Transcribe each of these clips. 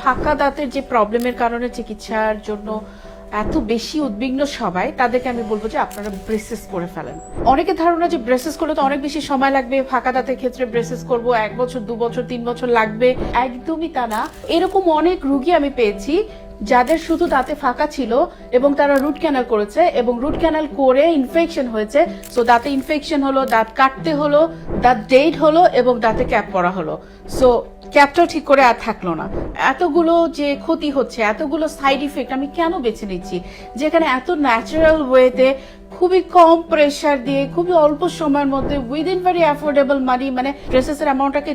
ফাঁকা দাঁতের যে প্রবলেমের কারণে চিকিৎসার জন্য এত বেশি উদ্বিগ্ন সবাই, তাদেরকে আমি বলবো যে আপনারা ব্রেসেস করে ফেলেন। অনেকে ধারণা যে ব্রেসেস করলে তো অনেক বেশি সময় লাগবে, ফাঁকা দাঁতের ক্ষেত্রে ব্রেসেস করব 1 বছর 2 বছর 3 বছর লাগবে। একদমই তা না। এরকম অনেক রুগী আমি পেয়েছি যাদের শুধু দাঁতে ফাঁকা ছিল এবং তারা রুট ক্যানাল করেছে এবং রুট ক্যানাল করে ইনফেকশন হয়েছে। সো দাঁতে ইনফেকশন হলো, দাঁত কাটতে হলো, দাঁত ডেড হলো এবং দাঁতে ক্যাপ পরা হলো। সো ক্যাপটাও ঠিক করে আর থাকলো না। এতগুলো যে ক্ষতি হচ্ছে, এতগুলো সাইড ইফেক্ট আমি কেন বেছে নিচ্ছি, যেখানে এত ন্যাচারাল ওয়েতে খুবই কম প্রেশার দিয়ে খুবই অল্প সময়ের মধ্যে উইদিন ভেরি অ্যাফোর্ডেবল মানি, মানে ড্রেসেসের অ্যামাউন্টটাকে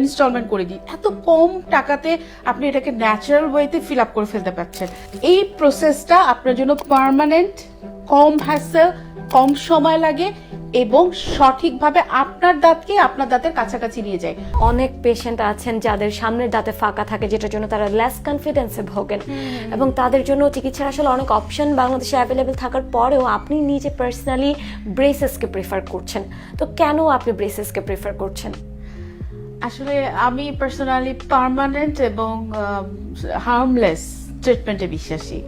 ইনস্টলমেন্ট করে দিই, এত কম টাকাতে আপনি এটাকে ন্যাচারাল ওয়েতে ফিল আপ করে ফেলতে পারছেন। এই প্রসেসটা আপনার জন্য পার্মানেন্ট, কম হ্যাসেল, কম সময় লাগে এবং সঠিকভাবে আপনার দাঁতকে আপনার দাঁতের কাছাকাছি নিয়ে যায়। অনেক পেশেন্ট আছেন যাদের সামনের দাঁতে ফাঁকা থাকে, যেটার জন্য তারা লেস কনফিডেন্সে ভোগেন এবং তাদের জন্য চিকিৎসার আসলে অনেক অপশন বাংলাদেশে অ্যাভেলেবেল থাকার পরেও আপনি নিজে পার্সোনালি ব্রেসেসকে প্রেফার করছেন। তো কেন আপনি ব্রেসেসকে প্রেফার করছেন? আসলে আমি পার্সোনালি পার্মানেন্ট এবং হার্মলেস ট্রিটমেন্টে বিশ্বাসী।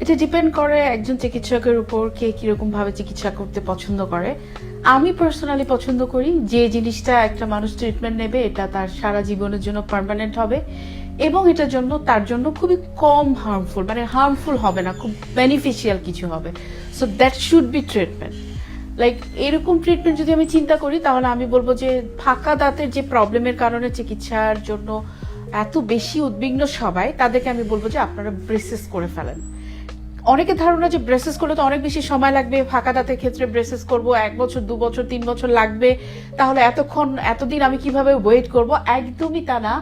এটা ডিপেন্ড করে একজন চিকিৎসকের উপর, কে কিরকম ভাবে চিকিৎসা করতে পছন্দ করে। আমি পার্সোনালি পছন্দ করি যে জিনিসটা একটা মানুষ ট্রিটমেন্ট নেবে এটা তার সারা জীবনের জন্য পার্মানেন্ট হবে এবং এটার জন্য তার জন্য খুবই কম হার্মফুল, মানে হার্মফুল হবে না, খুব বেনিফিশিয়াল কিছু হবে। So that should be treatment. Like এরকম ট্রিটমেন্ট যদি আমি চিন্তা করি তাহলে আমি বলবো যে ফাঁকা দাঁতের যে প্রবলেমের কারণে চিকিৎসার জন্য এত বেশি উদ্বিগ্ন সবাই, তাদেরকে আমি বলবো যে আপনারা ব্রেসেস করে ফেলেন। অনেকে ধারণা যে ব্রেসেস করলে তো অনেক বেশি সময় লাগবে, ফাঁকা দাঁতের ক্ষেত্রে ব্রেসেস করব 1 বছর 2 বছর 3 বছর লাগবে, তাহলে এতদিন আমি কিভাবে ওয়েট করব। একদমই তা না।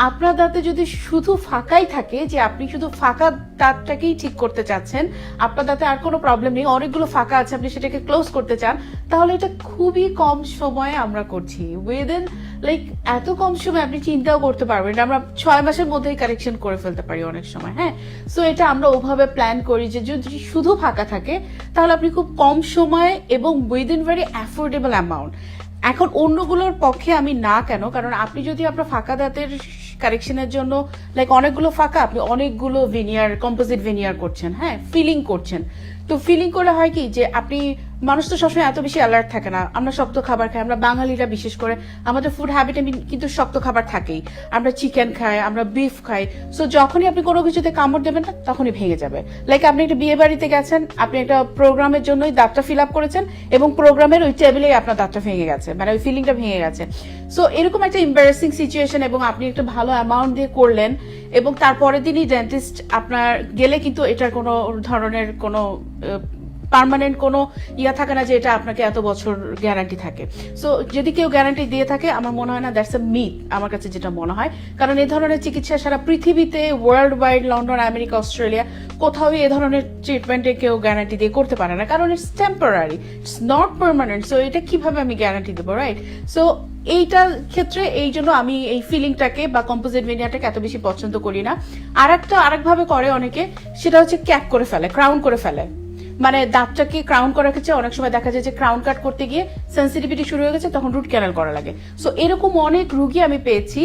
আপনার দাঁতে যদি শুধু ফাঁকাই থাকে, যে আপনি শুধু ফাঁকা দাঁতটাকেই ঠিক করতে চাচ্ছেন, আপনার দাঁতে আর কোনো প্রবলেম নেই, অনেকগুলো ফাঁকা আছে, আপনি সেটাকে ক্লোজ করতে চান, তাহলে এটা খুবই কম সময়ে আমরা করছি। উইদিন এত কম সময় আপনি চিন্তাও করতে পারবেন, আমরা 6 মাসের মধ্যেই কারেকশন করে ফেলতে পারি অনেক সময়। হ্যাঁ, সো এটা আমরা ওভাবে প্ল্যান করি যে যদি শুধু ফাঁকা থাকে তাহলে আপনি খুব কম সময়ে এবং উইদিন ভেরি অ্যাফোর্ডেবল অ্যামাউন্ট। এখন অন্যগুলোর পক্ষে আমি না কেন, কারণ আপনি যদি আপনার ফাঁকা দাঁতের কারেকশনের জন্য অনেকগুলো ফাঁকা, আপনি অনেকগুলো ভেনিয়ার, কম্পোজিট ভেনিয়ার করছেন, হ্যাঁ, ফিলিং করছেন। তো ফিলিং করলে হয় কি যে আপনি, মানুষ তো সবসময় এত বেশি অ্যালার্ট থাকে না, আমরা শক্ত খাবার খাই, আমরা বাঙালিরা বিশেষ করে আমাদের ফুড হ্যাবিটে কিন্তু শক্ত খাবার থাকেই, আমরা চিকেন খাই, আমরা বিফ খাই। সো যখনই আপনি কোনো কিছুতে কামড় দেবেন না তখনই ভেঙে যাবে। আপনি একটা বিয়ে বাড়িতে গেছেন, আপনি একটা প্রোগ্রামের জন্যই দাঁতটা ফিল আপ করেছেন এবং প্রোগ্রামের ওই টেবিলেই আপনার দাঁতটা ভেঙে গেছে, মানে ওই ফিলিংটা ভেঙে গেছে। সো এরকম একটা এম্বারেসিং সিচুয়েশন, এবং আপনি একটা ভালো অ্যামাউন্ট দিয়ে করলেন এবং তারপরের দিনই ডেন্টিস্ট আপনার গেলে কিন্তু এটার কোনো ধরনের কোনো পার্মানেন্ট কোনো থাকে না যে এটা আপনাকে এত বছর গ্যারান্টি থাকে। সো যদি কেউ গ্যারান্টি দিয়ে থাকে, আমার মনে হয় না, দ্যাটস এ মিথ আমার কাছে যেটা মনে হয়। কারণ এই ধরনের চিকিৎসা সারা পৃথিবীতে, world wide, London, America, Australia, কোথাও এই ধরনের ট্রিটমেন্টে কেউ গ্যারান্টি দিয়ে করতে পারে না, কারণ it's temporary, it's not permanent. So এটা কিভাবে আমি গ্যারান্টি দেবো, রাইট? সো এইটার ক্ষেত্রে এই জন্য আমি এই ফিলিংটাকে বা কম্পোজিট ভেনিয়ারটাকে এত বেশি পছন্দ করি না। আরেকভাবে করে অনেকে, সেটা হচ্ছে ক্যাপ করে ফেলে, ক্রাউন করে ফেলে। মানে দাঁতটাকে ক্রাউন করার ক্ষেত্রে অনেক সময় দেখা যায় যে ক্রাউন কাট করতে গিয়ে সেন্সিটিভিটি শুরু হয়ে গেছে, তখন রুট ক্যানাল করা লাগে। সো এরকম অনেক রুগী আমি পেয়েছি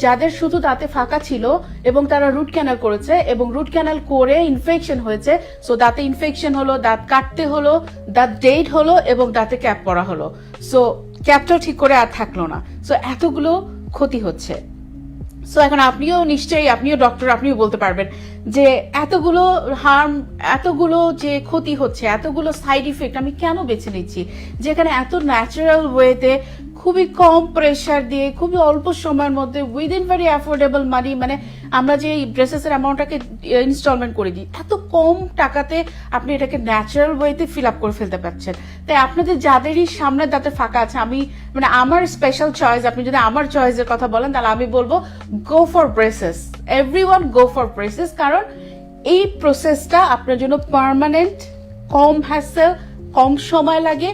যাদের শুধু দাঁতে ফাঁকা ছিল এবং তারা রুট ক্যানাল করেছে এবং রুট ক্যানাল করে ইনফেকশন হয়েছে। সো দাঁতে ইনফেকশন হলো, দাঁত কাটতে হলো, দাঁত ডেড হলো এবং দাঁতে ক্যাপ পরা হলো। সো ক্যাপটাও ঠিক করে আর থাকলো না। সো এতগুলো ক্ষতি হচ্ছে। সো এখন আপনিও ডক্টর, আপনিও বলতে পারবেন যে এতগুলো যে ক্ষতি হচ্ছে, এতগুলো সাইড ইফেক্ট আমি কেন বেছে নিচ্ছি, যেখানে এত ন্যাচারাল ওয়েতে খুবই কম প্রেশার দিয়ে খুবই অল্প সময়ের মধ্যে উইদিন ভেরি অ্যাফোর্ডেবল মানি, মানে আমরা যে ড্রেসেসের অ্যামাউন্টটাকে ইনস্টলমেন্ট করে দিই, এত কম টাকাতে আপনি এটাকে ন্যাচারাল ওয়েতে ফিল আপ করে ফেলতে পারছেন। তাই আপনাদের যাদেরই সামনের দাঁতের ফাঁকা আছে, আমার স্পেশাল চয়েস, আপনি যদি আমার চয়েসের কথা বলেন তাহলে আমি বলবো go for braces, everyone go for braces. কারণ এই প্রসেসটা আপনার জন্য পার্মানেন্ট, কম হ্যাসেল, কম সময় লাগে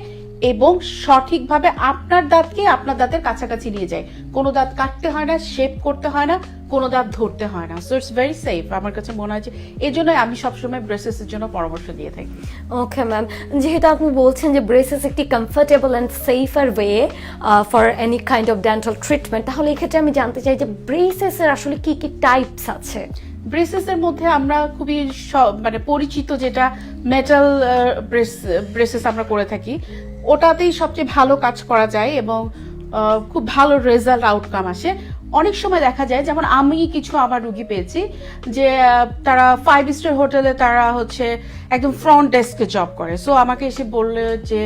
এবং সঠিকভাবে আপনার দাঁতকে আপনার দাঁতের কাছাকাছি নিয়ে যায়। কোনো দাঁত কাটতে হয় না, শেপ করতে হয় না, কোনো দাঁত ধরতে হয় না। So it's very safe. আমার কাছে মনে হয় যে এই জন্যই আমি সবসময় ব্রেসেসের জন্য পরামর্শ দিয়ে থাকি। ওকে ম্যাম, যেহেতু আপনি বলছেন যে ব্রেসেস একটি comfortable and safer way for any kind of dental treatment, তাহলে এক্ষেত্রে আমি জানতে চাই যে ব্রেসেসের আসলে কি কি টাইপস আছে? ব্রেসেসের মধ্যে আমরা খুবই মানে পরিচিত যেটা মেটাল ব্রেসেস আমরা করে থাকি, ওটাতেই সবচেয়ে ভালো কাজ করা যায় এবং খুব ভালো রেজাল্ট আউটকাম আসে। অনেক সময় দেখা যায়, যেমন আমি কিছু আমার রুগী পেয়েছি যে তারা 5 স্টার হোটেলে তারা হচ্ছে একদম ফ্রন্ট ডেস্কে জব করে। সো আমাকে এসে বললে যে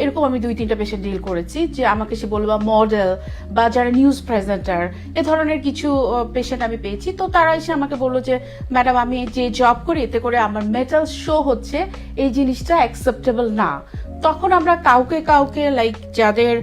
এরকম আমি 2-3টা পেশেন্ট ডিল করেছি যে আমাকে এসে বললো, বা মডেল বা যারা নিউজ প্রেজেন্টার এ ধরনের কিছু পেশেন্ট আমি পেয়েছি। তো তারা এসে আমাকে বললো যে ম্যাডাম আমি যে জব করি এতে করে আমার মেটাল শো হচ্ছে, এই জিনিসটা অ্যাকসেপ্টেবল না। তখন আমরা কাউকে কাউকে লাইক যাদের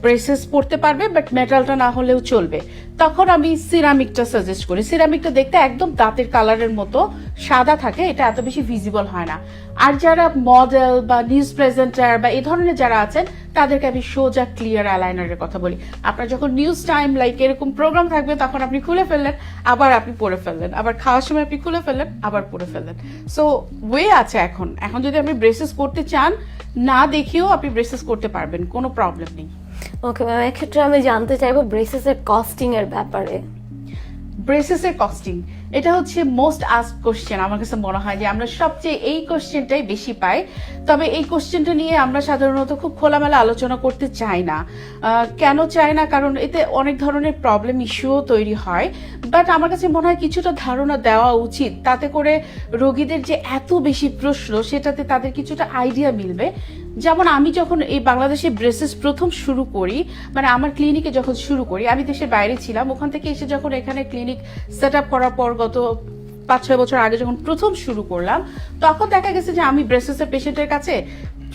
ব্রেসেস পড়তে পারবে বাট মেটালটা না হলেও চলবে, তখন আমি সিরামিকটা সাজেস্ট করি। সিরামিকটা দেখতে একদম দাঁতের কালারের মতো সাদা থাকে, এটা এত বেশি ভিজিবল হয় না। আর যারা মডেল বা নিউজ প্রেজেন্টার বা এই ধরনের যারা আছেন তাদেরকে আমি সোজা ক্লিয়ার অ্যালাইনারের কথা বলি। আপনার যখন নিউজ টাইম লাইক এরকম প্রোগ্রাম থাকবে তখন আপনি খুলে ফেললেন, আবার আপনি পড়ে ফেললেন, আবার খাওয়ার সময় আপনি খুলে ফেললেন, আবার পড়ে ফেললেন। সো ওয়ে আছে এখন যদি আপনি ব্রেসেস করতে চান, না দেখিয়েও আপনি ব্রেসেস করতে পারবেন, কোনো প্রবলেম নেই। ওকে ম্যাম, এক্ষেত্রে আমি জানতে চাইবো ব্রেসেসের কস্টিং এর ব্যাপারে। ব্রেসেসের কস্টিং, এটা হচ্ছে মোস্ট আস্কড কোশ্চেন। আমার কাছে মনে হয় যে আমরা সবচেয়ে এই কোশ্চেনটাই বেশি পাই। তবে এই কোশ্চেনটা নিয়ে আমরা সাধারণত খুব খোলামেলা আলোচনা করতে চাই না। কেন চাই না? কারণ এতে অনেক ধরনের প্রবলেম ইস্যুও তৈরি হয়। বাট আমার কাছে মনে হয় কিছুটা ধারণা দেওয়া উচিত, তাতে করে রোগীদের যে এত বেশি প্রশ্ন সেটাতে তাদের কিছুটা আইডিয়া মিলবে। যেমন আমি যখন এই বাংলাদেশে ব্রেসেস প্রথম শুরু করি, মানে আমার ক্লিনিকে যখন শুরু করি, আমি দেশের বাইরে ছিলাম, ওখান থেকে এসে যখন এখানে ক্লিনিক সেট আপ করার পর গত 5-6 বছর আগে যখন প্রথম শুরু করলাম, তখন দেখা গেছে যে আমি ব্রেসেসের পেশেন্টের কাছে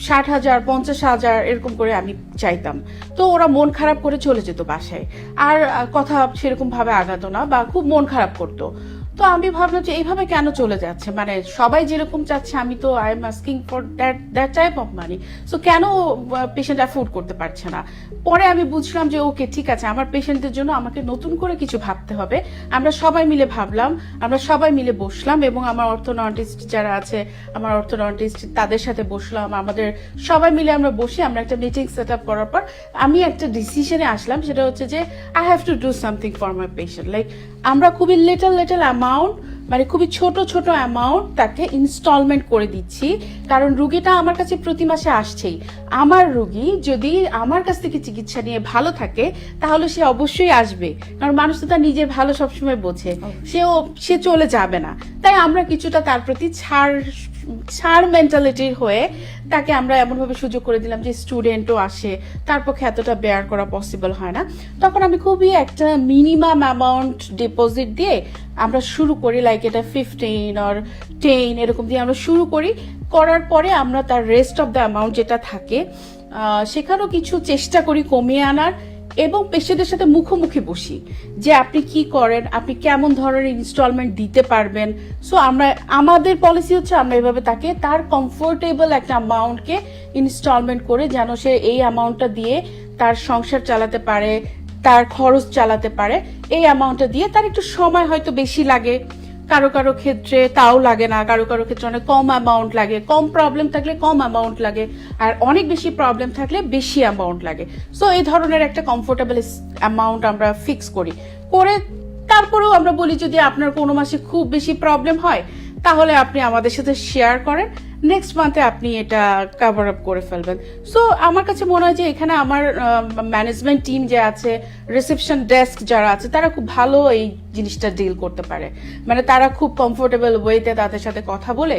60,000 50,000 এরকম করে আমি চাইতাম। তো ওরা মন খারাপ করে চলে যেত বাসায়, আর কথা সেরকম ভাবে আগাতো না বা খুব মন খারাপ করতো। তো আমি ভাবলাম যে এইভাবে কেন চলে যাচ্ছে, মানে সবাই যেরকম চাচ্ছে আমি তো I am asking for that type of money, so কেন পেশেন্ট অ্যাফোর্ড করতে পারছে না। পরে আমি বুঝলাম যে ওকে ঠিক আছে, আমার পেশেন্টদের জন্য আমাকে নতুন করে কিছু ভাবতে হবে। আমরা সবাই মিলে ভাবলাম, আমরা সবাই মিলে বসলাম এবং আমার অর্থোডন্টিস্ট যারা আছে, আমার অর্থোডন্টিস্ট তাদের সাথে বসলাম, আমাদের সবাই মিলে আমরা বসে আমরা একটা মিটিং সেট আপ করার পর আমি একটা ডিসিশনে আসলাম, সেটা হচ্ছে যে I have to do something for my patient. Like আমরা খুবই লিটল অ্যামাউন্ট, মানে খুবই ছোট ছোট অ্যামাউন্ট তাকে ইনস্টলমেন্ট করে দিচ্ছি। কারণ রুগীটা আমার কাছে প্রতি মাসে আসছেই। আমার রুগী যদি আমার কাছ থেকে চিকিৎসা নিয়ে ভালো থাকে তাহলে সে অবশ্যই আসবে, কারণ মানুষ তো তার নিজের ভালো সবসময় বোঝে, সে চলে যাবে না। তাই আমরা কিছুটা তার প্রতি ছাড় মেন্টালিটির হয়ে তাকে আমরা এমনভাবে সুযোগ করে দিলাম যে স্টুডেন্টও আসে, তার পক্ষে এতটা বেয়ার করা পসিবল হয় না। তখন আমি খুবই একটা মিনিমাম অ্যামাউন্ট ডিপোজিট দিয়ে আমরা শুরু করি, লাইক এটা 15 or 10 এরকম দিয়ে আমরা শুরু করার পরে আমরা তার রেস্ট অফ দ্য অ্যামাউন্ট যেটা থাকে সেখানেও কিছু চেষ্টা করি কমিয়ে আনার, এবং পেশেন্টের সাথে মুখোমুখি বসি যে আপনি কি করেন, আপনি কেমন ধরনের ইনস্টলমেন্ট দিতে পারবেন। সো আমাদের পলিসি হচ্ছে আমরা এভাবে তাকে তার কমফোর্টেবল একটা অ্যামাউন্টকে ইনস্টলমেন্ট করে যেন সে এই অ্যামাউন্টটা দিয়ে তার সংসার চালাতে পারে, তার খরচ চালাতে পারে। এই অ্যামাউন্টটা দিয়ে তার একটু সময় হয়তো বেশি লাগে, কারো কারো ক্ষেত্রে তাও লাগে না, কারো কারো ক্ষেত্রে অনেক কম অ্যামাউন্ট লাগে, কম প্রবলেম থাকলে কম অ্যামাউন্ট লাগে, আর অনেক বেশি প্রবলেম থাকলে বেশি অ্যামাউন্ট লাগে। সো এই ধরনের একটা কমফোর্টেবল অ্যামাউন্ট আমরা ফিক্স করি করে তারপরেও আমরা বলি যদি আপনার কোনো মাসে খুব বেশি প্রবলেম হয় তাহলে আপনি আমাদের সাথে শেয়ার করেন, নেক্সট মান্থে আপনি এটা কভার আপ করে ফেলবেন। সো আমার কাছে মনে হয় যে এখানে আমার ম্যানেজমেন্ট টিম যে আছে, রিসেপশন ডেস্ক যারা আছে, তারা খুব ভালো এই জিনিসটা ডিল করতে পারে। মানে তারা খুব কমফোর্টেবল ওয়েতে তাদের সাথে কথা বলে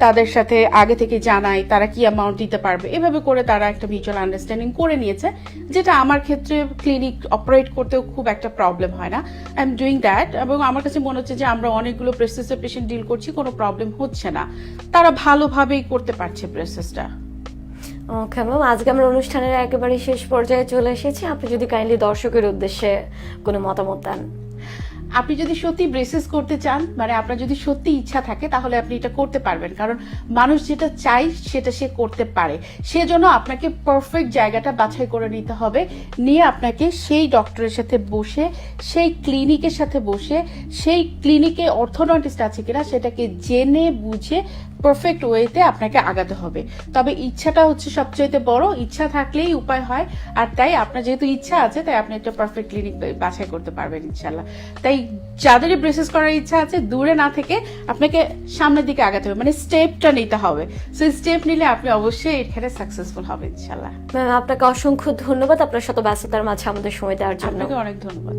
তাদের সাথে আগে থেকে জানায় তারা কি অ্যামাউন্ট দিতে পারবে, এভাবে করে তারা একটা মিউচুয়াল আন্ডারস্ট্যান্ডিং করে নিয়েছে, যেটা আমার ক্ষেত্রে ক্লিনিক অপারেট করতেও খুব একটা প্রবলেম হয় না। আই এম ডুইং দ্যাট, এবং আমার কাছে মনে হচ্ছে যে আমরা অনেকগুলো প্রেসেসের পেশেন্ট ডিল করছি, কোনো প্রবলেম হচ্ছে না, তারা ভালোভাবেই করতে পারছে প্রেসেসটা। ওকে ম্যাম, আজকে আমরা অনুষ্ঠানের একেবারে শেষ পর্যায়ে চলে এসেছি। আপনি যদি কাইন্ডলি দর্শকের উদ্দেশ্যে কোনো মতামত দেন। আপনি যদি সত্যি ব্রেসেস করতে চান, মানে আপনার যদি সত্যি ইচ্ছা থাকে, তাহলে আপনি এটা করতে পারবেন, কারণ মানুষ যেটা চাই সেটা সে করতে পারে। সেজন্য আপনাকে পারফেক্ট জায়গাটা বাছাই করে নিতে হবে, নিয়ে আপনাকে সেই ডক্টরের সাথে বসে, সেই ক্লিনিকের সাথে বসে, সেই ক্লিনিকে অর্থোডন্টিস্ট আছে কিনা সেটাকে জেনে বুঝে পারফেক্ট ওয়েতে আপনাকে আগাতে হবে। তবে ইচ্ছাটা হচ্ছে সবচেয়ে বড়, ইচ্ছা থাকলেই উপায় হয়। আর তাই আপনার যেহেতু ইচ্ছা আছে, তাই আপনি একটা পারফেক্ট ক্লিনিক বাছাই করতে পারবেন ইনশাল্লাহ। তাই যাদেরই ব্রেসেস করার ইচ্ছা আছে, দূরে না থেকে আপনাকে সামনের দিকে আগাতে হবে, মানে স্টেপটা নিতে হবে। সো স্টেপ নিলে আপনি অবশ্যই এখানে সাকসেসফুল হবে ইনশাল্লাহ। ম্যাম আপনাকে অসংখ্য ধন্যবাদ আপনার শত ব্যস্ততার মাঝে আমাদের সময় দেওয়ার জন্য। আপনাকে অনেক ধন্যবাদ।